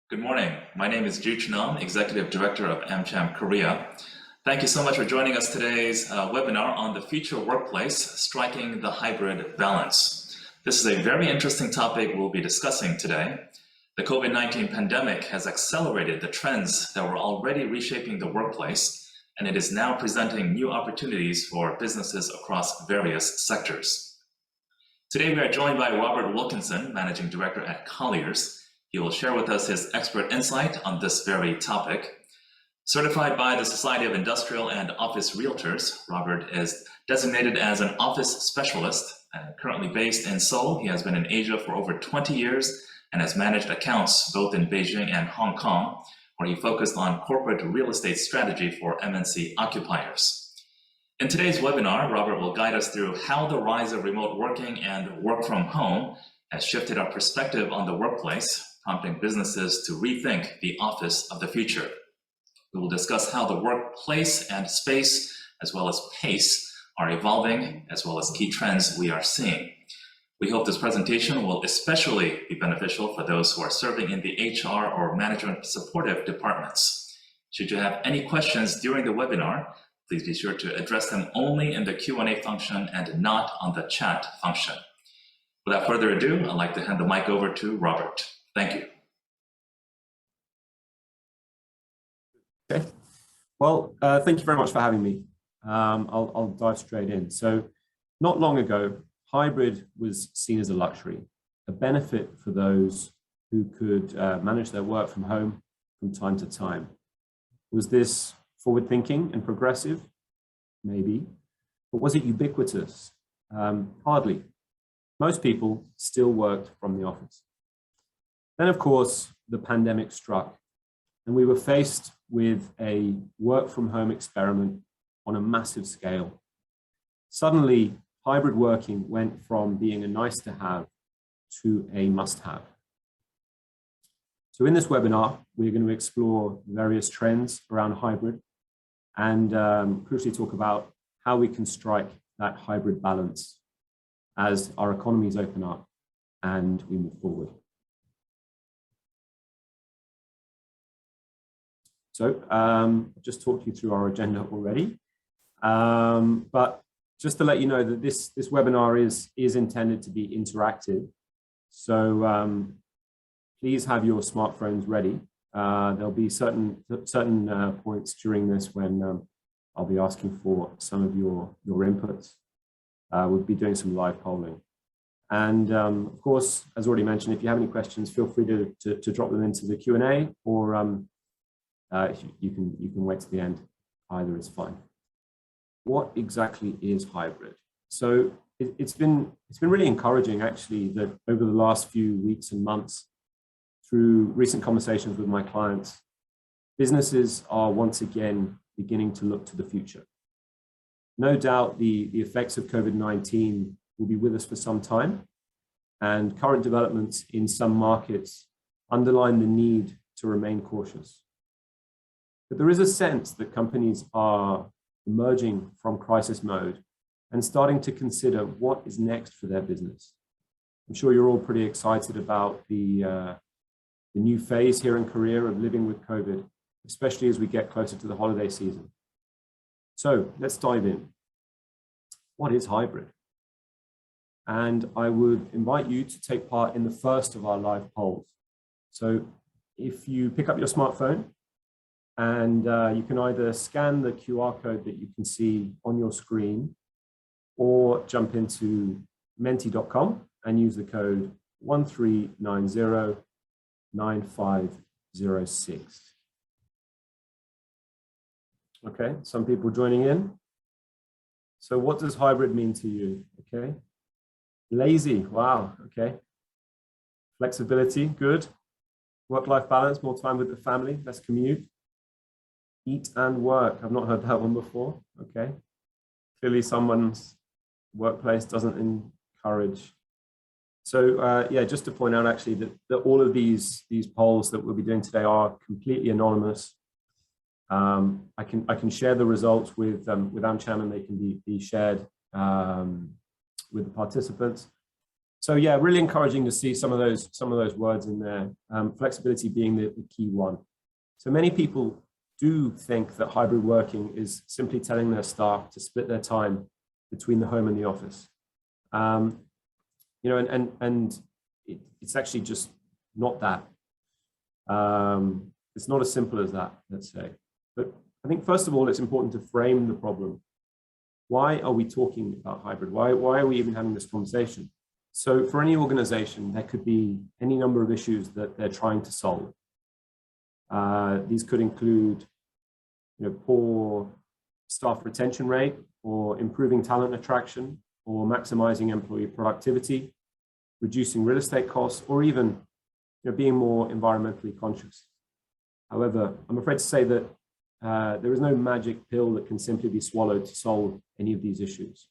Good morning. My name is Ju Nam, Executive Director of AMCHAM Korea. Thank you so much for joining us today's webinar on the future workplace, striking the hybrid balance. This is a very interesting topic we'll be discussing today. The COVID-19 pandemic has accelerated the trends that were already reshaping the workplace, and it is now presenting new opportunities for businesses across various sectors. Today we are joined by Robert Wilkinson, Managing Director at Colliers. He will share with us his expert insight on this very topic. Certified by the Society of Industrial and Office Realtors, Robert is designated as an office specialist. Currently based in Seoul, he has been in Asia for over 20 years and has managed accounts both in Beijing and Hong Kong, where he focused on corporate real estate strategy for MNC occupiers. In today's webinar, Robert will guide us through how the rise of remote working and work from home has shifted our perspective on the workplace, prompting businesses to rethink the office of the future. We will discuss how the workplace and space, as well as pace, are evolving, as well as key trends we are seeing. We hope this presentation will especially be beneficial for those who are serving in the HR or management supportive departments. Should you have any questions during the webinar, please be sure to address them only in the Q&A function and not on the chat function. Without further ado, I'd like to hand the mic over to Robert. Thank you. Okay. Well, thank you very much for having me. I'll dive straight in. So not long ago, hybrid was seen as a luxury, a benefit for those who could manage their work from home from time to time. Was this forward-thinking and progressive? Maybe. But was it ubiquitous? Hardly. Most people still worked from the office. Then, of course, the pandemic struck, and we were faced with a work-from-home experiment on a massive scale. Suddenly, hybrid working went from being a nice-to-have to a must-have. So in this webinar, we're going to explore various trends around hybrid and crucially talk about how we can strike that hybrid balance as our economies open up and we move forward. So I've just talked you through our agenda already, but just to let you know that this webinar is intended to be interactive. So please have your smartphones ready. There'll be certain points during this when I'll be asking for some of your inputs. We'll be doing some live polling. And of course, as already mentioned, if you have any questions, feel free to drop them into the Q&A, or you can wait to the end. Either is fine. What exactly is hybrid? So it's been really encouraging, actually, that over the last few weeks and months, through recent conversations with my clients, businesses are once again beginning to look to the future. No doubt the effects of COVID-19 will be with us for some time, and current developments in some markets underline the need to remain cautious. But there is a sense that companies are emerging from crisis mode and starting to consider what is next for their business. I'm sure you're all pretty excited about the new phase here in Korea of living with COVID, especially as we get closer to the holiday season. So let's dive in. What is hybrid? And I would invite you to take part in the first of our live polls. So if you pick up your smartphone, and you can either scan the QR code that you can see on your screen, or jump into menti.com and use the code 13909506. Okay, some people joining in. So what does hybrid mean to you? Okay, lazy, wow, okay. Flexibility, good. Work-life balance, more time with the family, less commute. Eat and work, I've not heard that one before, okay. Clearly someone's workplace doesn't encourage. So yeah, just to point out actually that all of these polls that we'll be doing today are completely anonymous. I can share the results with AmCham, and they can be shared with the participants. So yeah, really encouraging to see some of those words in there. Flexibility being the key one. So many people do think that hybrid working is simply telling their staff to split their time between the home and the office. You know, and it's actually just not that. It's not as simple as that, let's say. But I think first of all, it's important to frame the problem. Why are we talking about hybrid? Why are we even having this conversation? So for any organization, there could be any number of issues that they're trying to solve. These could include, you know, poor staff retention rate, or improving talent attraction, or maximizing employee productivity, reducing real estate costs, or even, you know, being more environmentally conscious. However, I'm afraid to say that there is no magic pill that can simply be swallowed to solve any of these issues.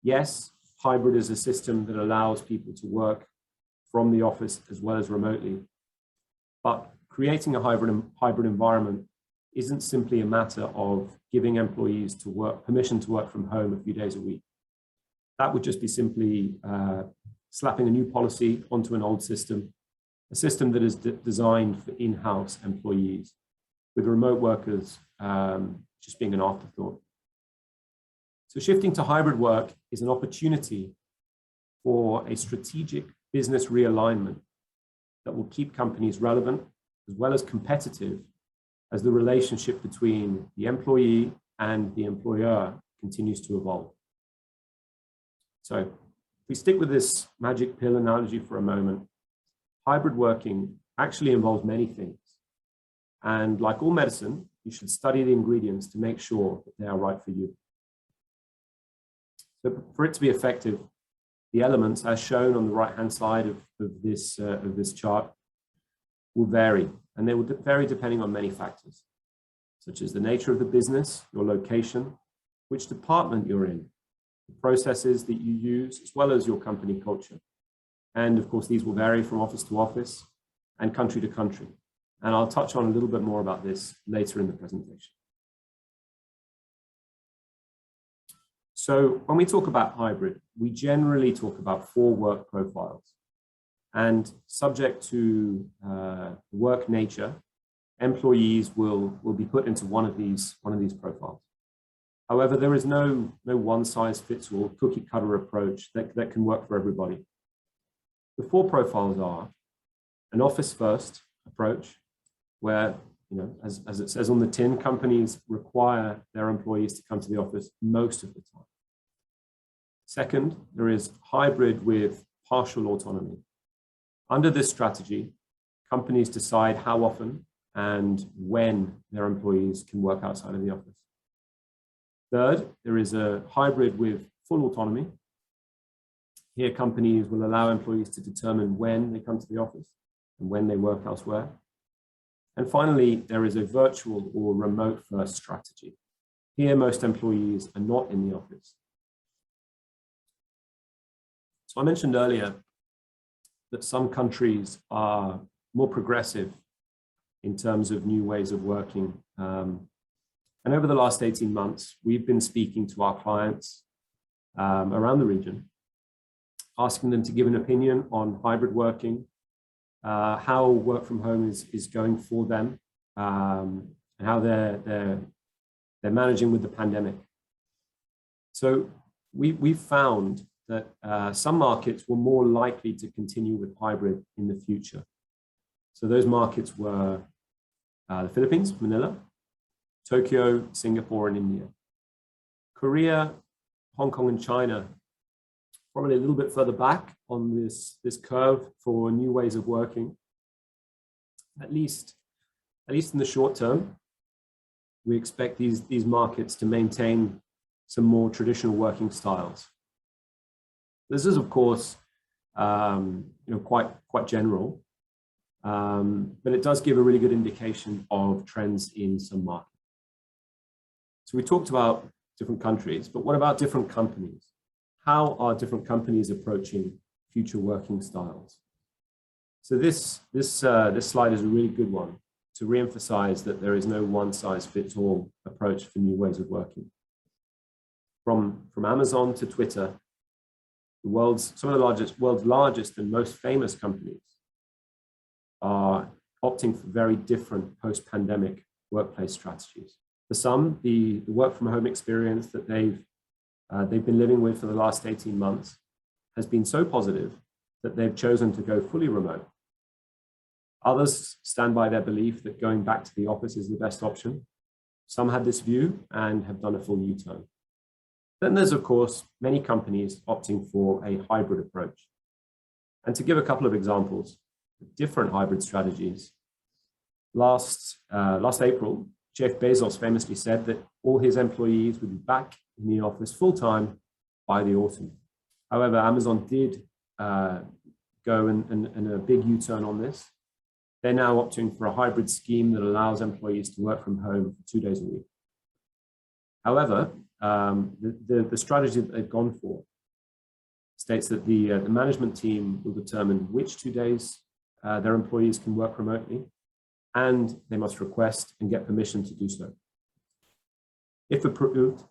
Yes, hybrid is a system that allows people to work from the office as well as remotely. But creating a hybrid environment isn't simply a matter of giving employees permission to work from home a few days a week. That would just be simply slapping a new policy onto an old system, a system that is designed for in-house employees, with remote workers just being an afterthought. So shifting to hybrid work is an opportunity for a strategic business realignment that will keep companies relevant as well as competitive as the relationship between the employee and the employer continues to evolve. So if we stick with this magic pill analogy for a moment, hybrid working actually involves many things. And like all medicine, you should study the ingredients to make sure that they are right for you. So for it to be effective, the elements as shown on the right-hand side of this chart will vary, and they will vary depending on many factors, such as the nature of the business, your location, which department you're in, the processes that you use, as well as your company culture. And of course, these will vary from office to office and country to country. And I'll touch on a little bit more about this later in the presentation. So when we talk about hybrid, we generally talk about 4 work profiles. And subject to work nature, employees will be put into one of these profiles. However, there is no one-size-fits-all cookie-cutter approach that can work for everybody. The 4 profiles are an office-first approach, where, you know, as it says on the tin, companies require their employees to come to the office most of the time. Second, there is hybrid with partial autonomy. Under this strategy, companies decide how often and when their employees can work outside of the office. Third, there is a hybrid with full autonomy. Here, companies will allow employees to determine when they come to the office and when they work elsewhere. And finally, there is a virtual or remote first strategy. Here, most employees are not in the office. So I mentioned earlier that some countries are more progressive in terms of new ways of working. And over the last 18 months, we've been speaking to our clients around the region, asking them to give an opinion on hybrid working, how work from home is going for them, and how they're managing with the pandemic. So we've found that some markets were more likely to continue with hybrid in the future. So those markets were the Philippines, Manila, Tokyo, Singapore, and India. Korea, Hong Kong, and China, probably a little bit further back on this curve for new ways of working. At least in the short term, we expect these markets to maintain some more traditional working styles. This is, of course, quite general, but it does give a really good indication of trends in some markets. So we talked about different countries, but what about different companies? How are different companies approaching future working styles? So this slide is a really good one to reemphasize that there is no one-size-fits-all approach for new ways of working. From Amazon to Twitter, some of the world's largest and most famous companies are opting for very different post-pandemic workplace strategies. For some, the work from home experience that they've been living with for the last 18 months has been so positive that they've chosen to go fully remote. Others stand by their belief that going back to the office is the best option. Some had this view and have done a full U-turn. Then there's, of course, many companies opting for a hybrid approach. And to give a couple of examples of different hybrid strategies, last April, Jeff Bezos famously said that all his employees would be back in the office full-time by the autumn. However, Amazon did go in a big U-turn on this. They're now opting for a hybrid scheme that allows employees to work from home for 2 days a week. However, the strategy that they've gone for states that the management team will determine which 2 days their employees can work remotely, and they must request and get permission to do so. If approved,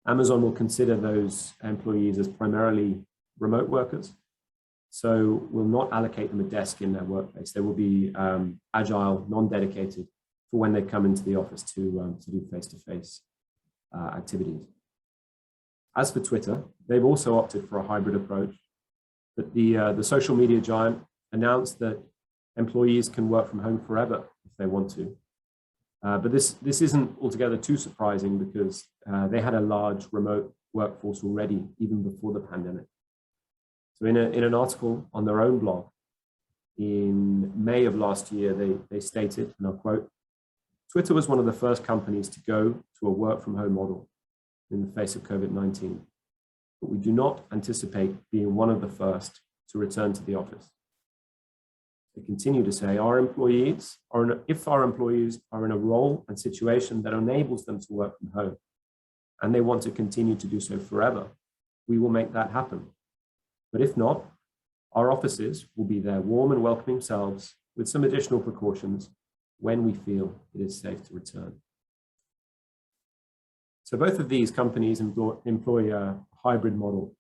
Amazon will consider those employees as primarily remote workers, so will not allocate them a desk in their workplace. They will be agile, non-dedicated for when they come into the office to do face-to-face activities. As for Twitter, they've also opted for a hybrid approach, but the social media giant announced that employees can work from home forever if they want to. But this isn't altogether too surprising because they had a large remote workforce already, even before the pandemic. So in an article on their own blog in May of last year, they stated, and I'll quote, "Twitter was one of the first companies to go to a work from home model in the face of COVID-19, but we do not anticipate being one of the first to return to the office." They continue to say, if our employees are in a role and situation that enables them to work from home, and they want to continue to do so forever, we will make that happen. But if not, our offices will be their warm and welcoming selves with some additional precautions when we feel it is safe to return. So both of these companies employ a hybrid model.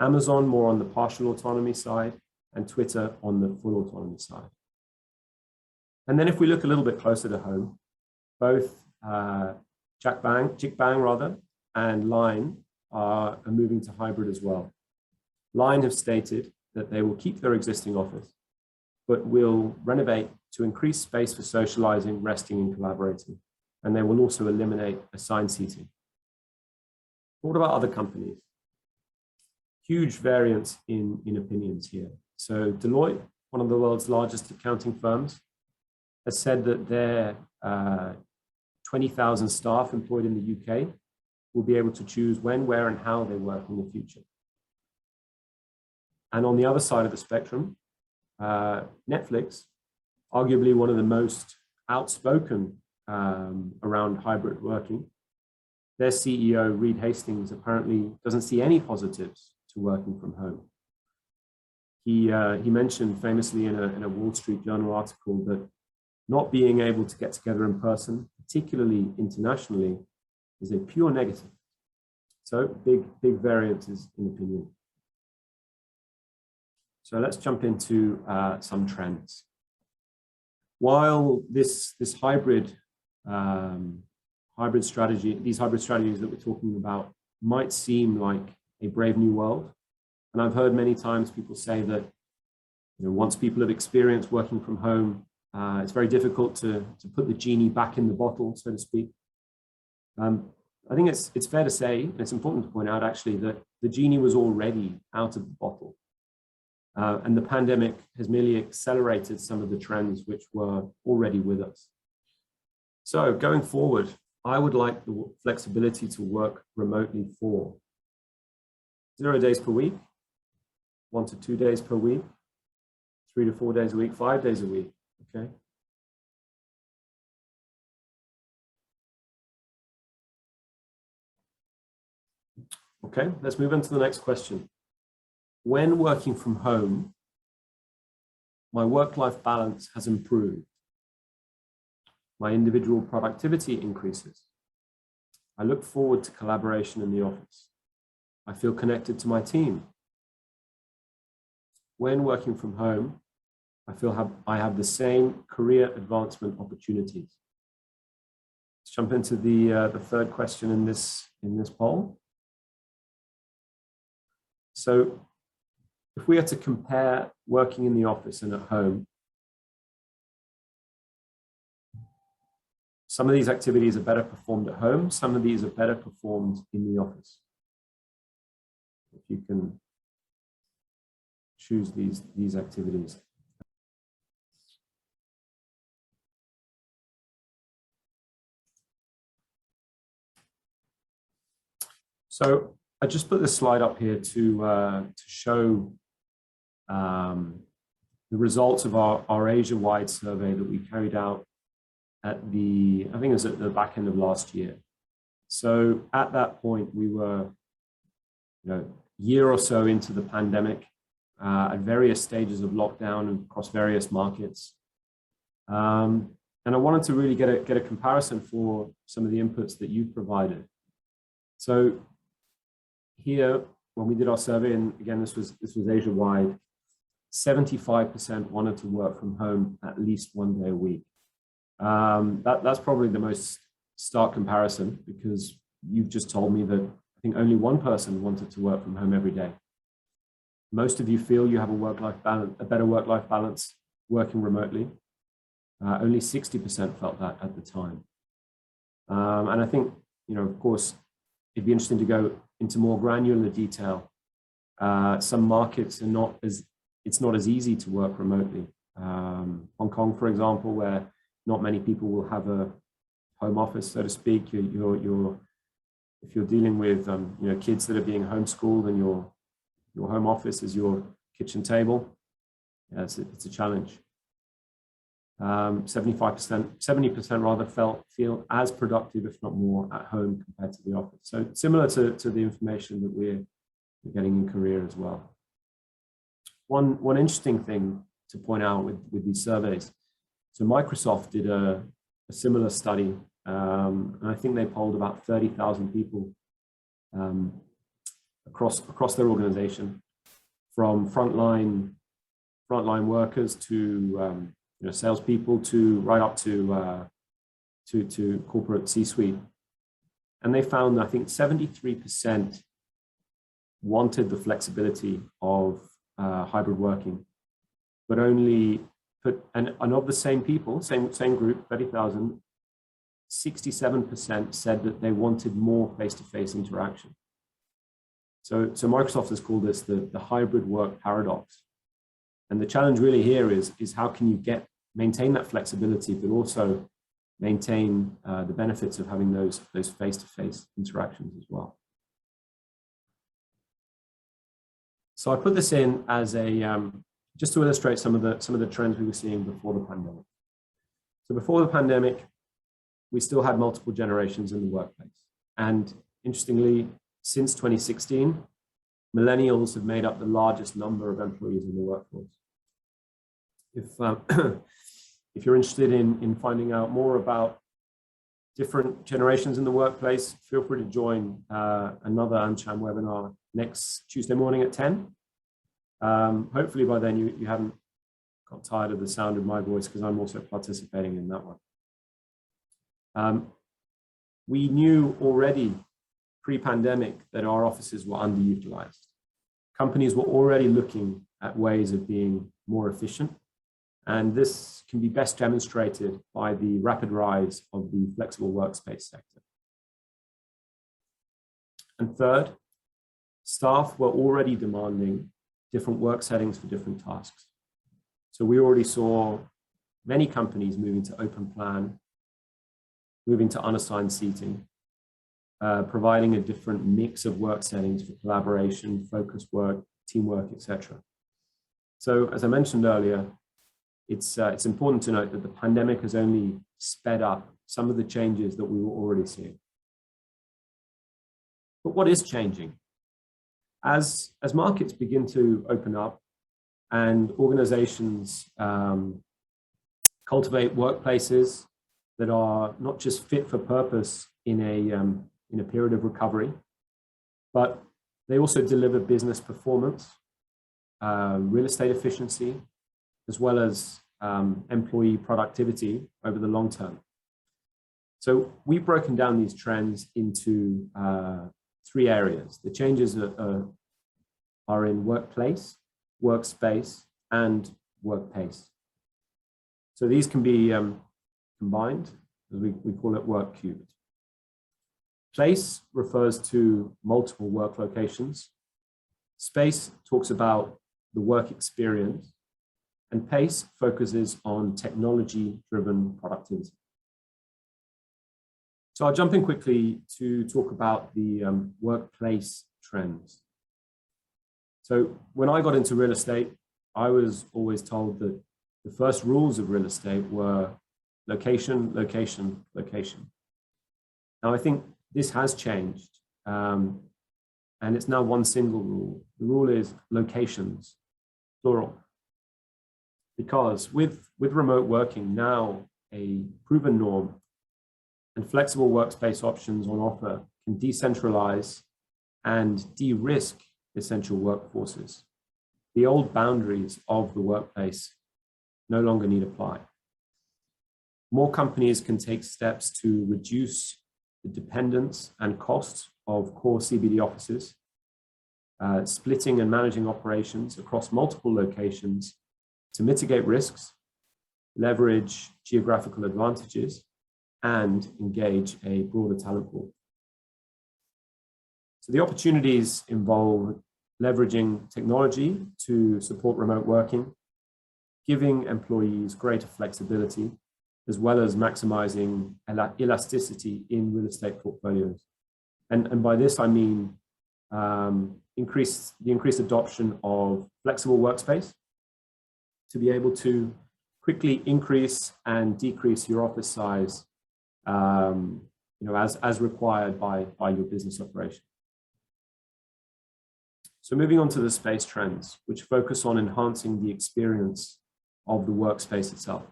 Amazon more on the partial autonomy side, and Twitter on the full autonomy side. And then if we look a little bit closer to home, both Chickbang and Line are moving to hybrid as well. Line have stated that they will keep their existing office, but will renovate to increase space for socializing, resting, and collaborating. And they will also eliminate assigned seating. What about other companies? Huge variance in opinions here. So Deloitte, one of the world's largest accounting firms, has said that their 20,000 staff employed in the UK will be able to choose when, where, and how they work in the future. And on the other side of the spectrum, Netflix, arguably one of the most outspoken around hybrid working, their CEO, Reed Hastings, apparently doesn't see any positives to working from home. He mentioned famously in a Wall Street Journal article that not being able to get together in person, particularly internationally, is a pure negative. So big variances in opinion. So let's jump into some trends. While this hybrid strategy, these hybrid strategies that we're talking about might seem like a brave new world, and I've heard many times people say that once people have experienced working from home, it's very difficult to put the genie back in the bottle, so to speak. I think it's fair to say, and it's important to point out actually, that the genie was already out of the bottle. And the pandemic has merely accelerated some of the trends which were already with us. So going forward, I would like the flexibility to work remotely for 0 days per week, 1 to 2 days per week, 3 to 4 days a week, 5 days a week, okay? Okay, let's move on to the next question. When working from home, my work-life balance has improved. My individual productivity increases. I look forward to collaboration in the office. I feel connected to my team. when working from home, I feel I have the same career advancement opportunities. Let's jump into the third question in this poll. So if we are to compare working in the office and at home, some of these activities are better performed at home, some of these are better performed in the office. If you can choose these activities. So I just put this slide up here to show the results of our Asia-wide survey that we carried out at I think it was at the back end of last year. So at that point, we were, a year or so into the pandemic, at various stages of lockdown and across various markets. And I wanted to really get a comparison for some of the inputs that you've provided. So here, when we did our survey, and again, this was Asia-wide, 75% wanted to work from home at least one day a week. That's probably the most stark comparison, because you've just told me that I think only one person wanted to work from home every day. Most of you feel you have a better work-life balance working remotely. Only 60% felt that at the time. And I think, of course, it'd be interesting to go into more granular detail. Some markets it's not as easy to work remotely. Hong Kong, for example, where not many people will have a home office, so to speak. If you're dealing with kids that are being homeschooled and your home office is your kitchen table, yeah, it's a challenge. 70% rather feel as productive, if not more, at home compared to the office. So similar to the information that we're getting in Korea as well. One interesting thing to point out with these surveys. So Microsoft did a similar study, and I think they polled about 30,000 people across their organization, from frontline workers to salespeople to right up to corporate C-suite, and they found, I think, 73% wanted the flexibility of hybrid working, but only and of the same people, same group, 30,000, 67% said that they wanted more face-to-face interaction. So Microsoft has called this the hybrid work paradox. And the challenge really here is how can you maintain that flexibility, but also maintain the benefits of having those face-to-face interactions as well. So I put this in as just to illustrate some of the trends we were seeing before the pandemic. So before the pandemic, we still had multiple generations in the workplace. And interestingly, since 2016, millennials have made up the largest number of employees in the workforce. If you're interested in finding out more about different generations in the workplace, feel free to join another AMCHAM webinar next Tuesday morning at 10. Hopefully by then you haven't got tired of the sound of my voice, because I'm also participating in that one. We knew already pre-pandemic that our offices were underutilized. Companies were already looking at ways of being more efficient, and this can be best demonstrated by the rapid rise of the flexible workspace sector. And third, staff were already demanding different work settings for different tasks. So we already saw many companies moving to open plan, moving to unassigned seating, providing a different mix of work settings for collaboration, focused work, teamwork, etc. So as I mentioned earlier, it's important to note that the pandemic has only sped up some of the changes that we were already seeing. But what is changing? As markets begin to open up and organizations cultivate workplaces that are not just fit for purpose in a period of recovery, but they also deliver business performance, real estate efficiency, as well as employee productivity over the long term. So we've broken down these trends into three areas. The changes are in workplace, workspace, and work pace. So these can be combined, as we call it work cubed. Place refers to multiple work locations. Space talks about the work experience, and pace focuses on technology-driven productivity. So I'll jump in quickly to talk about the workplace trends. So when I got into real estate, I was always told that the first rules of real estate were location, location, location. Now I think this has changed, and it's now one single rule. The rule is locations, plural. Because with remote working now a proven norm, and flexible workspace options on offer can decentralize and de-risk essential workforces. The old boundaries of the workplace no longer need apply. More companies can take steps to reduce the dependence and costs of core CBD offices, splitting and managing operations across multiple locations to mitigate risks, leverage geographical advantages, and engage a broader talent pool. So the opportunities involve leveraging technology to support remote working, giving employees greater flexibility, as well as maximizing elasticity in real estate portfolios. And by this, I mean the increased adoption of flexible workspace to be able to quickly increase and decrease your office size as required by your business operation. So moving on to the space trends, which focus on enhancing the experience of the workspace itself.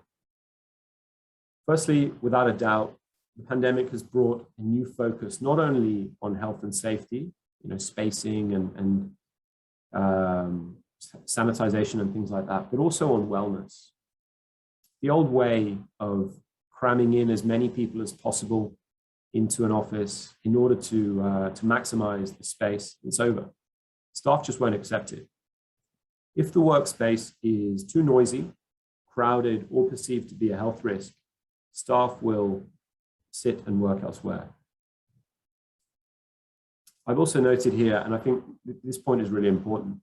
Firstly, without a doubt, the pandemic has brought a new focus not only on health and safety, spacing and sanitization and things like that, but also on wellness. The old way of cramming in as many people as possible into an office in order to maximize the space, it's over. Staff just won't accept it. If the workspace is too noisy, crowded, or perceived to be a health risk, staff will sit and work elsewhere. I've also noted here, and I think this point is really important,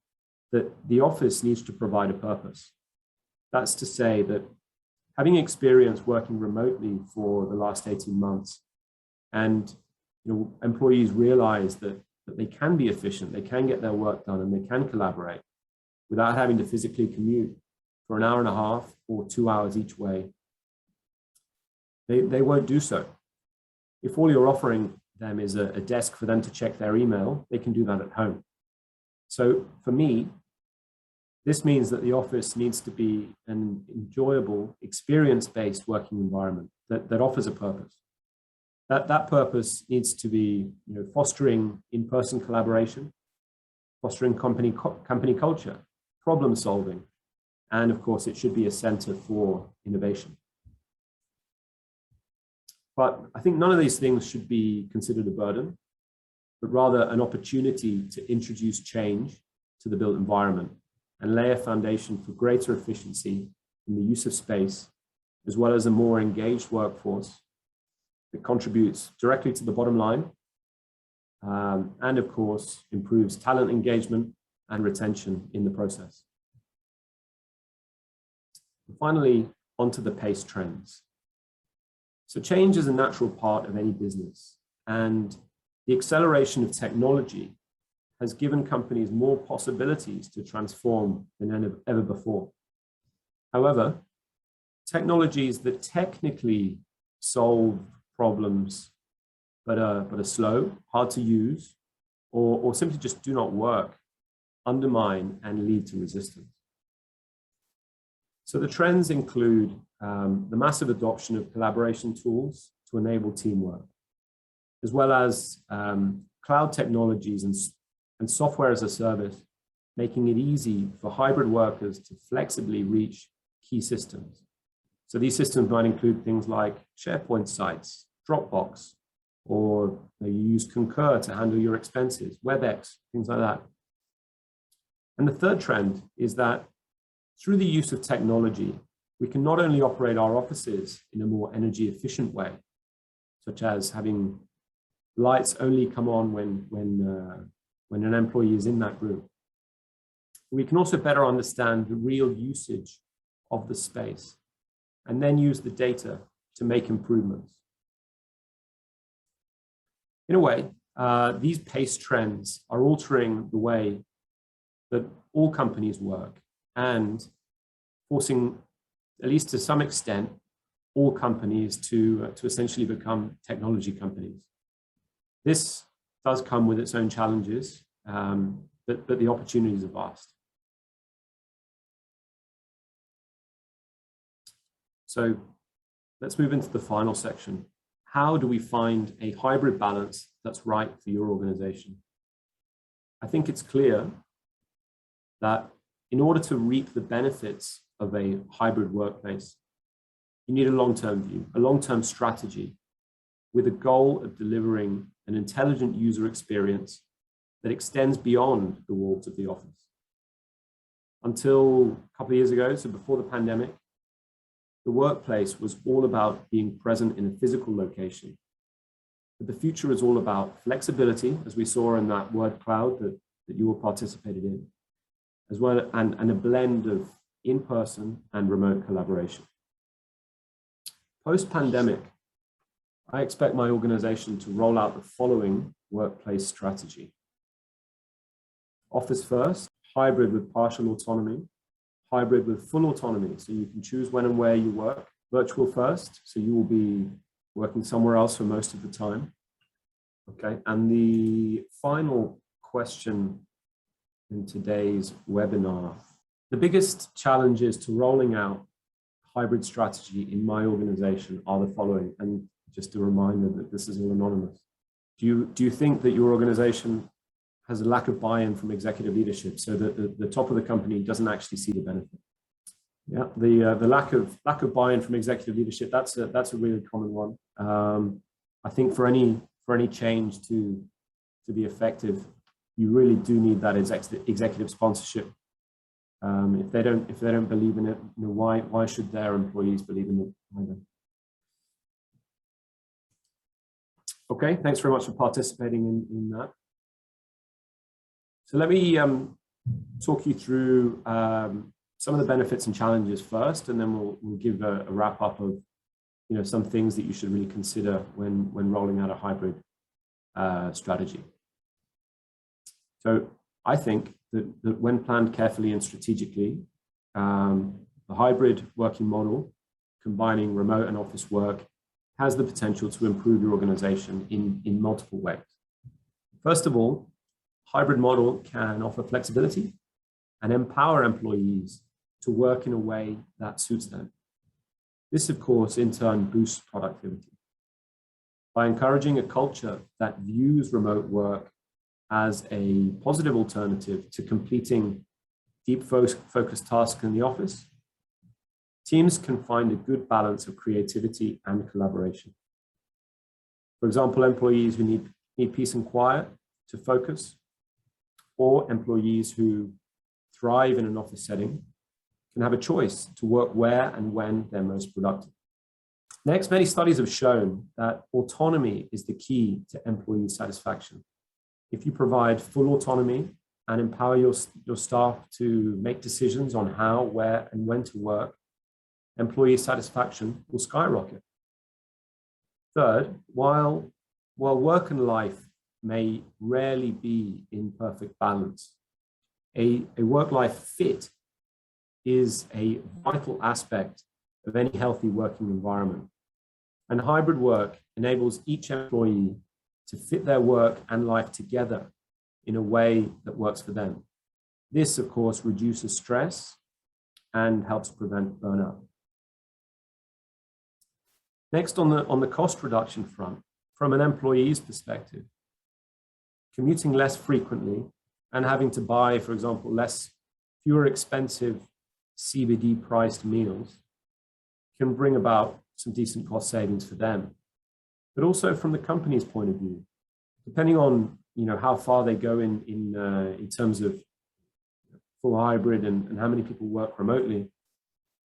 that the office needs to provide a purpose. That's to say that having experience working remotely for the last 18 months, and employees realize that they can be efficient, they can get their work done, and they can collaborate without having to physically commute for an hour and a half or 2 hours each way, they won't do so. If all you're offering them is a desk for them to check their email, they can do that at home. So for me, this means that the office needs to be an enjoyable, experience-based working environment that offers a purpose. That purpose needs to be fostering in-person collaboration, fostering company culture, problem solving, and of course, it should be a center for innovation. But I think none of these things should be considered a burden, but rather an opportunity to introduce change to the built environment and lay a foundation for greater efficiency in the use of space, as well as a more engaged workforce that contributes directly to the bottom line, and of course, improves talent engagement and retention in the process. And finally, onto the pace trends. So change is a natural part of any business, and the acceleration of technology has given companies more possibilities to transform than ever before. However, technologies that technically solve problems but are slow, hard to use, or simply just do not work, undermine and lead to resistance. So the trends include the massive adoption of collaboration tools to enable teamwork, as well as cloud technologies and software as a service making it easy for hybrid workers to flexibly reach key systems. So these systems might include things like SharePoint sites, Dropbox, or you use Concur to handle your expenses, WebEx, things like that. And the third trend is that through the use of technology, we can not only operate our offices in a more energy efficient way, such as having lights only come on when an employee is in that group. We can also better understand the real usage of the space and then use the data to make improvements. In a way, these pace trends are altering the way that all companies work and forcing, at least to some extent, all companies to essentially become technology companies. This does come with its own challenges, but the opportunities are vast. So let's move into the final section. How do we find a hybrid balance that's right for your organization? I think it's clear that in order to reap the benefits of a hybrid workplace, you need a long-term view, a long-term strategy with a goal of delivering an intelligent user experience that extends beyond the walls of the office. Until a couple of years ago, so before the pandemic, the workplace was all about being present in a physical location. But the future is all about flexibility, as we saw in that word cloud that you all participated in, as well, and a blend of in-person and remote collaboration. Post-pandemic, I expect my organization to roll out the following workplace strategy. Office first, hybrid with partial autonomy, hybrid with full autonomy, so you can choose when and where you work. Virtual first, so you will be working somewhere else for most of the time. Okay, and the final question in today's webinar. The biggest challenges to rolling out hybrid strategy in my organization are the following, and just a reminder that this is all anonymous. Do you think that your organization has a lack of buy-in from executive leadership so that the top of the company doesn't actually see the benefit? Yeah, the lack of buy-in from executive leadership, that's a really common one. I think for any change to be effective, you really do need that executive sponsorship. If they don't believe in it, you know, why should their employees believe in it either? Okay, thanks very much for participating in that. So let me talk you through some of the benefits and challenges first, and then we'll give a wrap up of some things that you should really consider when rolling out a hybrid strategy. So I think that when planned carefully and strategically, the hybrid working model, combining remote and office work, has the potential to improve your organization in multiple ways. First of all, hybrid model can offer flexibility and empower employees to work in a way that suits them. This, of course, in turn boosts productivity. By encouraging a culture that views remote work as a positive alternative to completing deep focused tasks in the office, teams can find a good balance of creativity and collaboration. For example, employees who need peace and quiet to focus, or employees who thrive in an office setting, can have a choice to work where and when they're most productive. Next, many studies have shown that autonomy is the key to employee satisfaction. If you provide full autonomy and empower your staff to make decisions on how, where, and when to work, employee satisfaction will skyrocket. Third, while work and life may rarely be in perfect balance, a work-life fit is a vital aspect of any healthy working environment. And hybrid work enables each employee to fit their work and life together in a way that works for them. This, of course, reduces stress and helps prevent burnout. Next, on the cost reduction front, from an employee's perspective, commuting less frequently and having to buy, for example, fewer expensive CBD priced meals can bring about some decent cost savings for them. But also from the company's point of view, depending on how far they go in terms of full hybrid and how many people work remotely,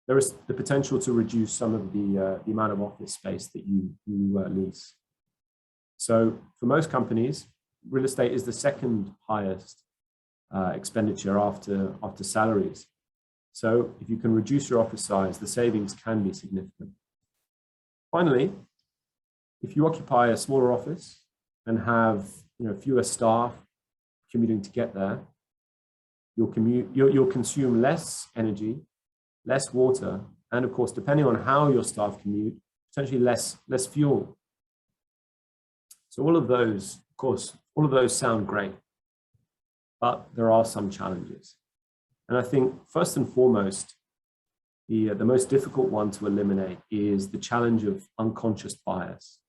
there is the potential to reduce some of the amount of office space that you lease. So for most companies, real estate is the second highest expenditure after salaries. So if you can reduce your office size, the savings can be significant. Finally, if you occupy a smaller office and have fewer staff commuting to get there, you'll consume less energy, less water, and of course, depending on how your staff commute, potentially less fuel. So all of those sound great, but there are some challenges. And I think first and foremost, the most difficult one to eliminate is the challenge of unconscious bias.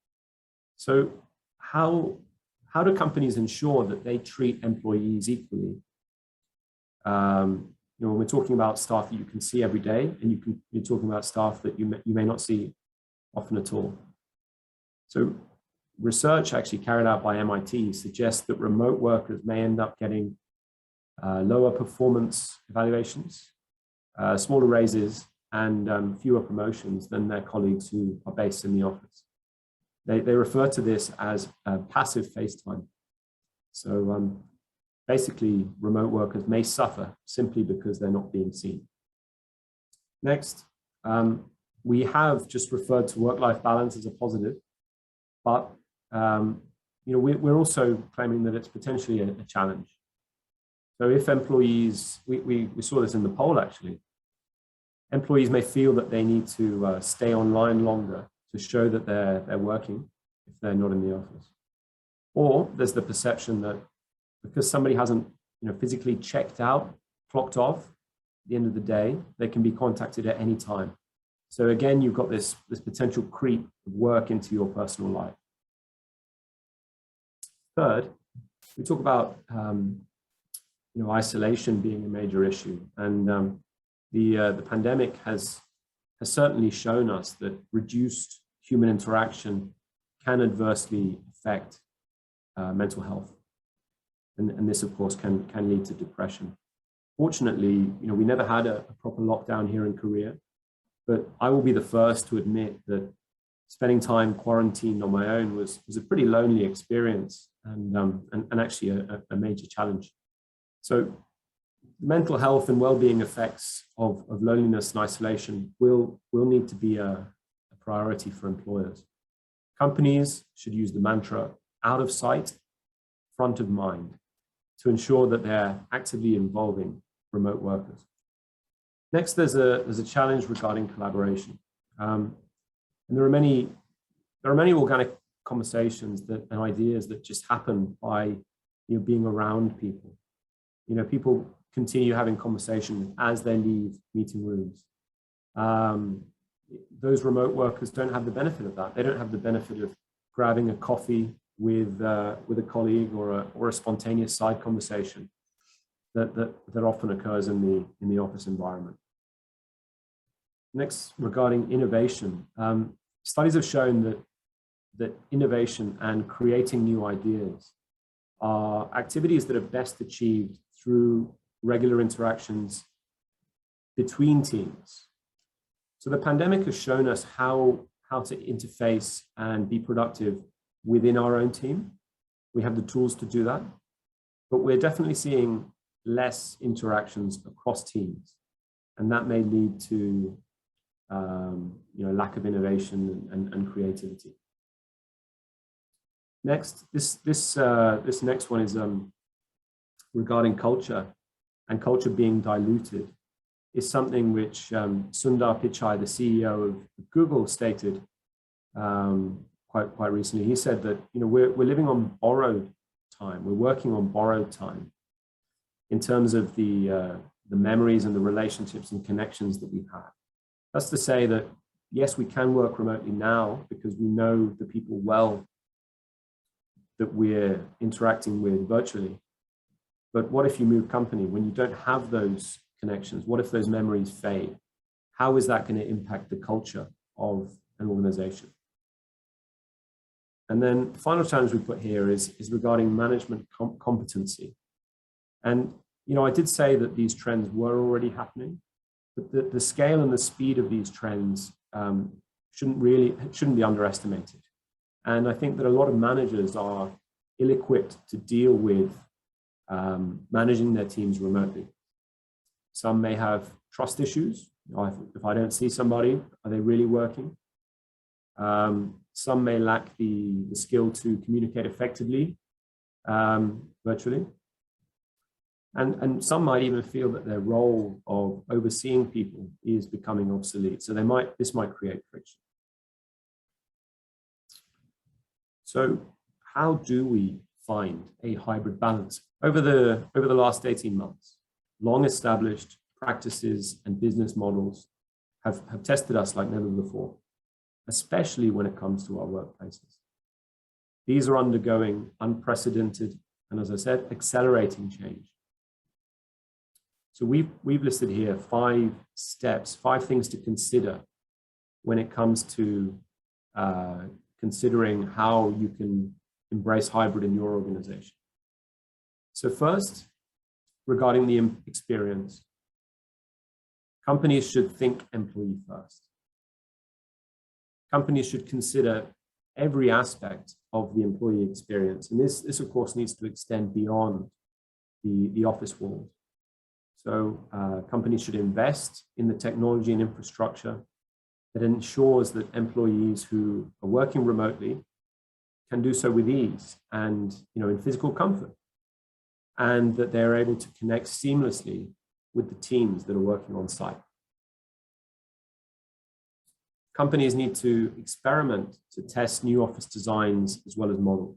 So how do companies ensure that they treat employees equally? When we're talking about staff that you can see every day, and you're talking about staff that you may not see often at all. So research actually carried out by MIT suggests that remote workers may end up getting lower performance evaluations, smaller raises, and fewer promotions than their colleagues who are based in the office. They refer to this as passive FaceTime. So basically, remote workers may suffer simply because they're not being seen. Next, we have just referred to work-life balance as a positive, but we're also claiming that it's potentially a challenge. So if employees, we saw this in the poll actually, employees may feel that they need to stay online longer to show that they're working if they're not in the office. Or there's the perception that because somebody hasn't physically checked out, clocked off at the end of the day, they can be contacted at any time. So again, you've got this potential creep of work into your personal life. Third, we talk about isolation being a major issue, and the pandemic has certainly shown us that reduced human interaction can adversely affect mental health, and this of course can lead to depression. Fortunately, we never had a proper lockdown here in Korea, but I will be the first to admit that spending time quarantined on my own was a pretty lonely experience, and actually a major challenge. So mental health and well-being effects of loneliness and isolation will need to be a priority for employers. Companies should use the mantra out of sight, front of mind to ensure that they're actively involving remote workers. Next, there's a challenge regarding collaboration. And there are many organic conversations and ideas that just happen by being around people. People continue having conversations as they leave meeting rooms. Those remote workers don't have the benefit of that. They don't have the benefit of grabbing a coffee with a colleague or a spontaneous side conversation that often occurs in the office environment. Next, regarding innovation, studies have shown that innovation and creating new ideas are activities that are best achieved through regular interactions between teams. So the pandemic has shown us how to interface and be productive within our own team. We have the tools to do that, but we're definitely seeing less interactions across teams, and that may lead to lack of innovation and creativity. Next, this next one is regarding culture, and culture being diluted is something which Sundar Pichai, the CEO of Google, stated quite recently. He said that we're living on borrowed time. We're working on borrowed time in terms of the memories and the relationships and connections that we've had. That's to say that yes, we can work remotely now because we know the people well that we're interacting with virtually. But what if you move company? When you don't have those connections, what if those memories fade? How is that going to impact the culture of an organization? And then the final challenge we put here is regarding management competency. And, I did say that these trends were already happening, but the scale and the speed of these trends shouldn't be underestimated. And I think that a lot of managers are ill-equipped to deal with managing their teams remotely. Some may have trust issues. If I don't see somebody, are they really working? Some may lack the skill to communicate effectively virtually. And some might even feel that their role of overseeing people is becoming obsolete. So this might create friction. So how do we find a hybrid balance? Over the last 18 months, long-established practices and business models have tested us like never before, especially when it comes to our workplaces. These are undergoing unprecedented and, as I said, accelerating change. So we've listed here 5 steps, 5 things to consider when it comes to considering how you can embrace hybrid in your organization. So first, regarding the experience, companies should think employee first. Companies should consider every aspect of the employee experience. And this of course, needs to extend beyond the office walls. So companies should invest in the technology and infrastructure that ensures that employees who are working remotely can do so with ease and in physical comfort, and that they're able to connect seamlessly with the teams that are working on site. Companies need to experiment to test new office designs as well as models.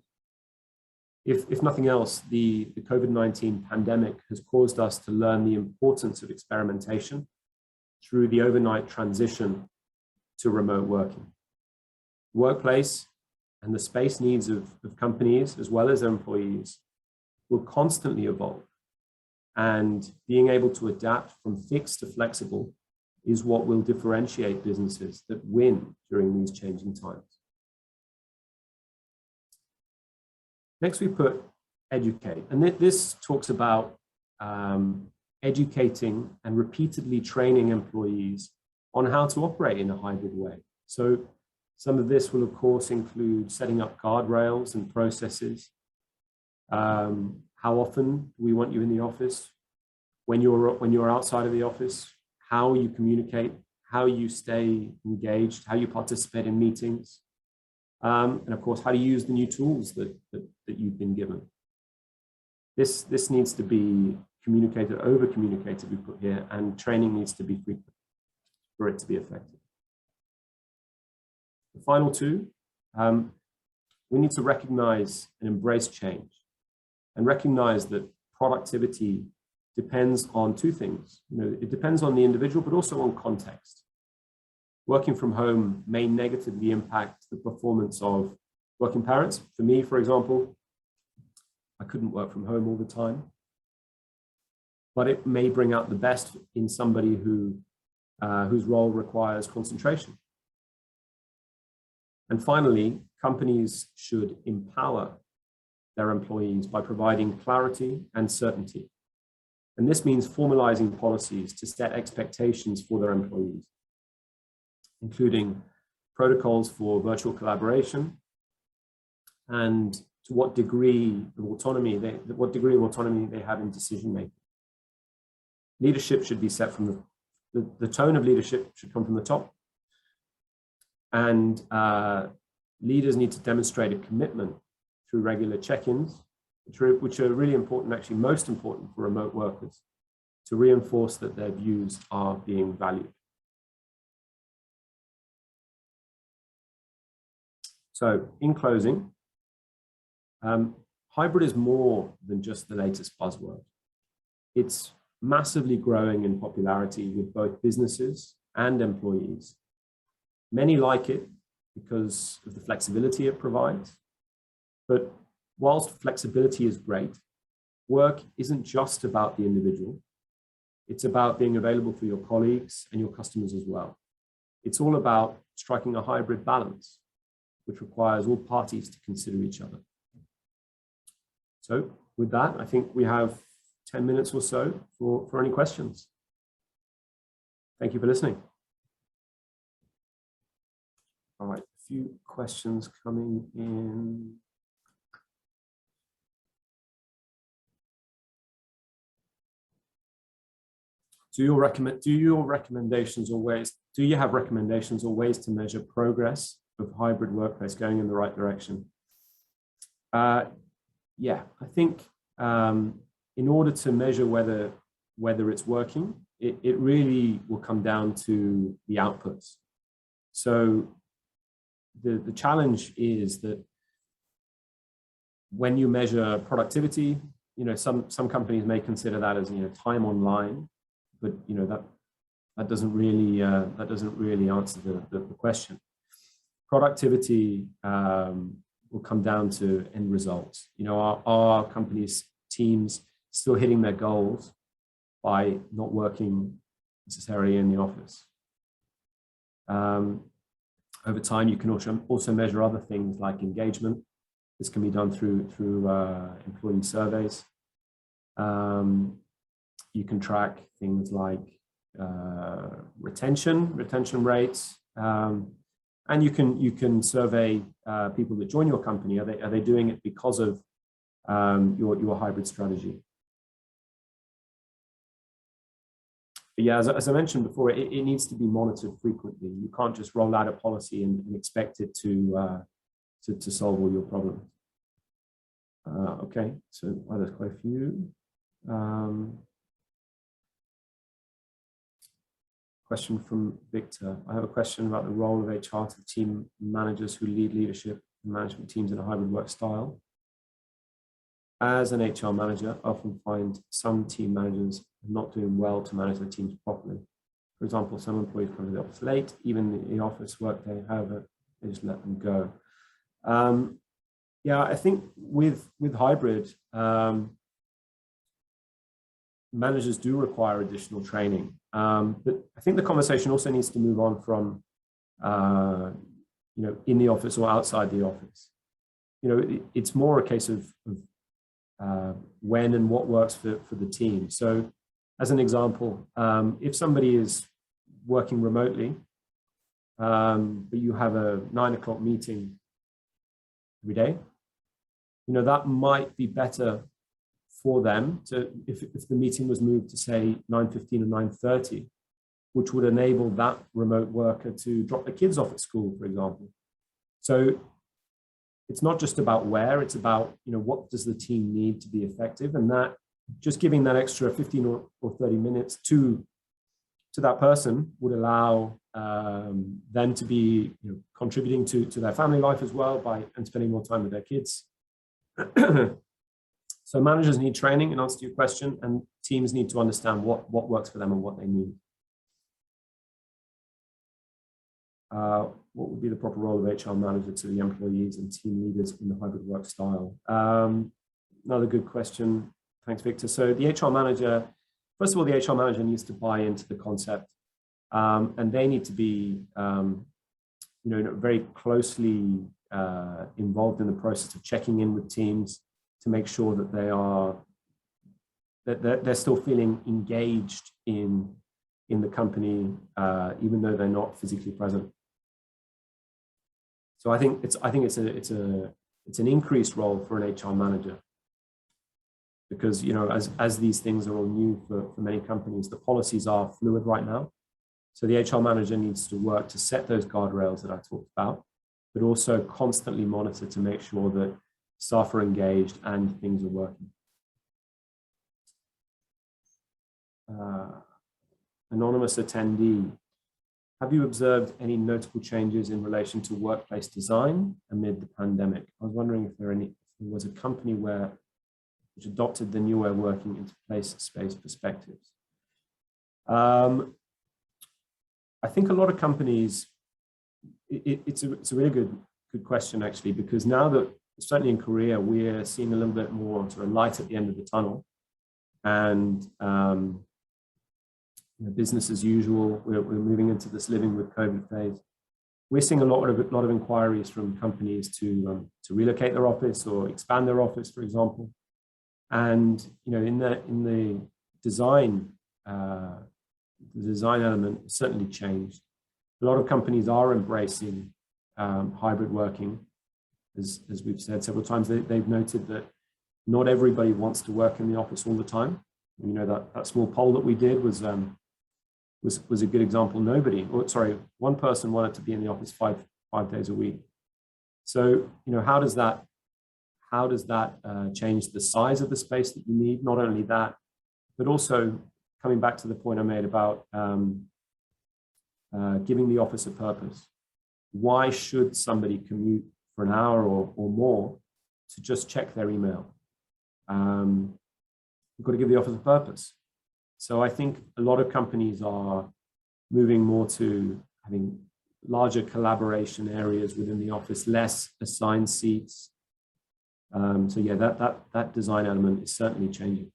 If nothing else, the COVID-19 pandemic has caused us to learn the importance of experimentation through the overnight transition to remote working. Workplace and the space needs of companies as well as their employees will constantly evolve, and being able to adapt from fixed to flexible is what will differentiate businesses that win during these changing times. Next, we put educate, and this talks about educating and repeatedly training employees on how to operate in a hybrid way. So some of this will, of course, include setting up guardrails and processes. How often we want you in the office, when you're outside of the office, how you communicate, how you stay engaged, how you participate in meetings, and of course, how to use the new tools that you've been given. This needs to be communicated, over-communicated, we put here, and training needs to be frequent for it to be effective. The final 2, we need to recognize and embrace change, and recognize that productivity depends on 2 things. It depends on the individual, but also on context. Working from home may negatively impact the performance of working parents. For me, for example, I couldn't work from home all the time, but it may bring out the best in somebody whose role requires concentration. And finally, companies should empower their employees by providing clarity and certainty. And this means formalizing policies to set expectations for their employees, including protocols for virtual collaboration and to what degree of autonomy they have in decision making. Leadership should be set from the tone of leadership should come from the top, and leaders need to demonstrate a commitment through regular check-ins, which are really important, actually most important for remote workers, to reinforce that their views are being valued. So in closing, hybrid is more than just the latest buzzword. It's massively growing in popularity with both businesses and employees. Many like it because of the flexibility it provides, but whilst flexibility is great, work isn't just about the individual. It's about being available for your colleagues and your customers as well. It's all about striking a hybrid balance, which requires all parties to consider each other. So with that, I think we have 10 minutes or so for any questions. Thank you for listening. All right, a few questions coming in. Do you have recommendations or ways to measure progress of hybrid workplace going in the right direction? Yeah, I think in order to measure whether it's working, it really will come down to the outputs. So the challenge is that when you measure productivity, some companies may consider that as time online, but that doesn't really answer the question. Productivity will come down to end results. Are companies, teams still hitting their goals by not working necessarily in the office? Over time, you can also measure other things like engagement. This can be done through employee surveys. You can track things like retention rates, and you can survey people that join your company. Are they doing it because of your hybrid strategy? But yeah, as I mentioned before, it needs to be monitored frequently. You can't just roll out a policy and expect it to solve all your problems. Okay, so there's quite a few. Question from Victor. I have a question about the role of HR to team managers who lead leadership and management teams in a hybrid work style. As an HR manager, I often find some team managers not doing well to manage their teams properly. For example, some employees come to the office late, even in the office workday, however, they just let them go. Yeah, I think with hybrid, managers do require additional training. But I think the conversation also needs to move on from, in the office or outside the office. It's more a case of when and what works for the team. So as an example, if somebody is working remotely, but you have a 9 o'clock meeting every day, that might be better for them to, if the meeting was moved to say 9:15 or 9:30, which would enable that remote worker to drop the kids off at school, for example. So it's not just about where, it's about, what does the team need to be effective, and that just giving that extra 15 or 30 minutes to that person would allow them to be contributing to their family life as well and spending more time with their kids. So managers need training, in answer to your question, and teams need to understand what works for them and what they need. What would be the proper role of HR manager to the employees and team leaders in the hybrid work style? Another good question. Thanks, Victor. So the HR manager, first of all, the HR manager needs to buy into the concept, and they need to be very closely involved in the process of checking in with teams to make sure that they're still feeling engaged in the company, even though they're not physically present. So I think it's an increased role for an HR manager, because as these things are all new for many companies, the policies are fluid right now. So the HR manager needs to work to set those guardrails that I talked about, but also constantly monitor to make sure that staff are engaged and things are working. Anonymous attendee, have you observed any notable changes in relation to workplace design amid the pandemic? I was wondering if there was a company which adopted the new way of working into place space perspectives. I think a lot of companies, it's a really good question, actually, because now that certainly in Korea, we're seeing a little bit more sort of light at the end of the tunnel, and business as usual. We're moving into this living with COVID phase. We're seeing a lot of inquiries from companies to relocate their office or expand their office, for example. And in the design element has certainly changed. A lot of companies are embracing hybrid working, as we've said several times. They've noted that not everybody wants to work in the office all the time. That small poll that we did was a good example. One person wanted to be in the office five days a week. So how does that change the size of the space that you need? Not only that, but also coming back to the point I made about giving the office a purpose. Why should somebody commute for an hour or more to just check their email? You've got to give the office a purpose. So I think a lot of companies are moving more to having larger collaboration areas within the office, less assigned seats. So yeah, that design element is certainly changing.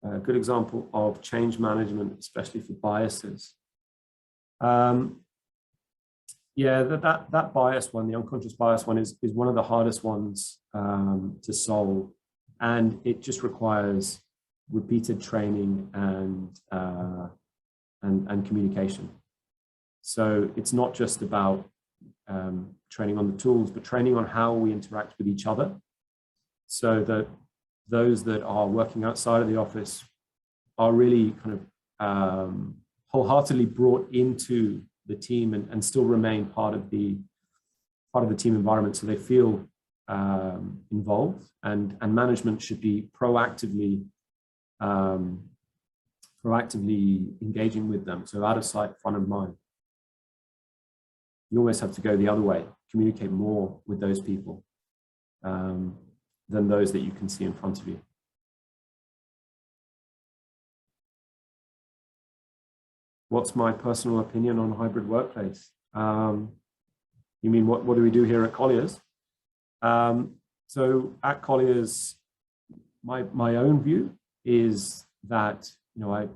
A good example of change management, especially for biases. Yeah, that bias one, the unconscious bias one, is one of the hardest ones to solve, and it just requires repeated training and communication. So it's not just about training on the tools, but training on how we interact with each other, so that those that are working outside of the office are really kind of wholeheartedly brought into the team and still remain part of the team environment, so they feel involved, and management should be proactively engaging with them, so out of sight, front of mind. You always have to go the other way, communicate more with those people than those that you can see in front of you. What's my personal opinion on hybrid workplace? You mean what do we do here at Colliers? So at Colliers, my own view is that I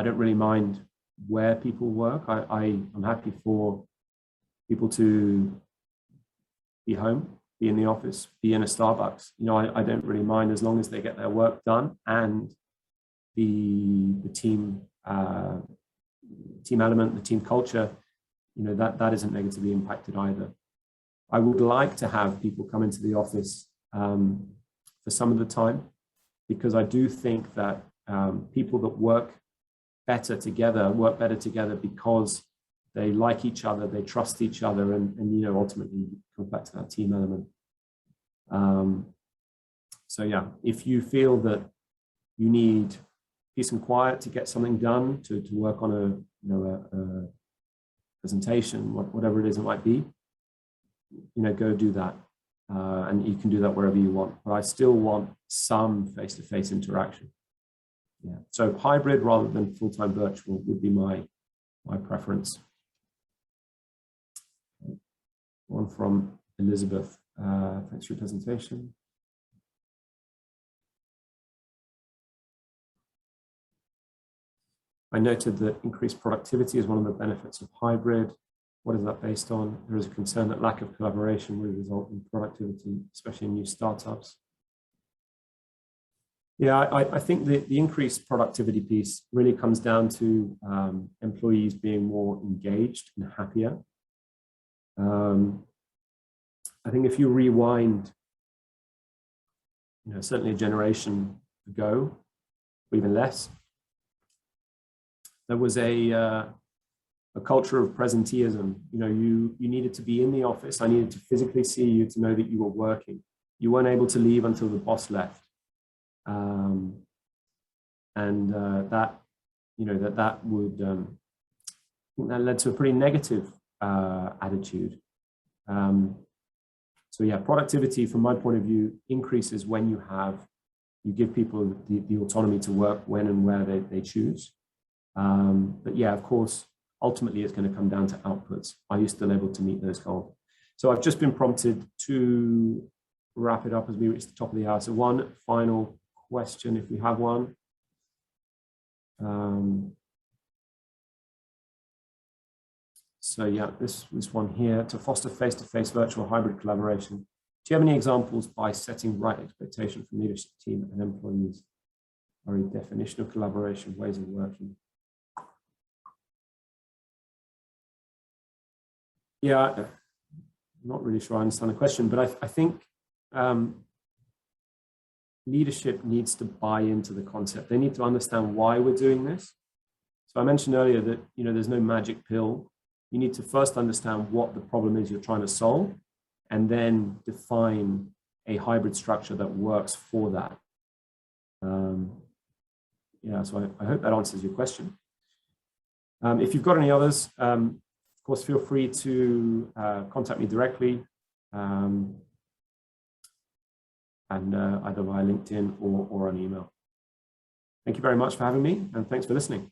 don't really mind where people work. I'm happy for people to be home, be in the office, be in a Starbucks. I don't really mind, as long as they get their work done and the team element, the team culture, that isn't negatively impacted either. I would like to have people come into the office for some of the time, because I do think that people that work better together because they like each other, they trust each other, and ultimately comes back to that team element. So yeah, if you feel that you need peace and quiet to get something done, to work on a presentation, whatever it is it might be, go do that. And you can do that wherever you want. But I still want some face-to-face interaction. Yeah. So hybrid rather than full-time virtual would be my preference. One from Elizabeth. Thanks for your presentation. I noted that increased productivity is one of the benefits of hybrid. What is that based on? There is a concern that lack of collaboration will result in productivity, especially in new startups. Yeah, I think the increased productivity piece really comes down to employees being more engaged and happier. I think if you rewind, certainly a generation ago, or even less, there was a culture of presenteeism. You needed to be in the office. I needed to physically see you to know that you were working. You weren't able to leave until the boss left. That would, I think that led to a pretty negative attitude. So yeah, productivity from my point of view increases when you give people the autonomy to work when and where they choose. But yeah, of course, ultimately it's going to come down to outputs. Are you still able to meet those goals? So I've just been prompted to wrap it up as we reach the top of the hour. So one final question, if we have one. So yeah, this one here, to foster face-to-face virtual hybrid collaboration. Do you have any examples by setting right expectation from leadership team and employees, or a definition of collaboration, ways of working? Yeah, I'm not really sure I understand the question, but I think leadership needs to buy into the concept. They need to understand why we're doing this. So I mentioned earlier that, you know, there's no magic pill. You need to first understand what the problem is you're trying to solve, and then define a hybrid structure that works for that. Yeah, so I hope that answers your question. If you've got any others, of course, feel free to contact me directly, and either via LinkedIn or on email. Thank you very much for having me, and thanks for listening.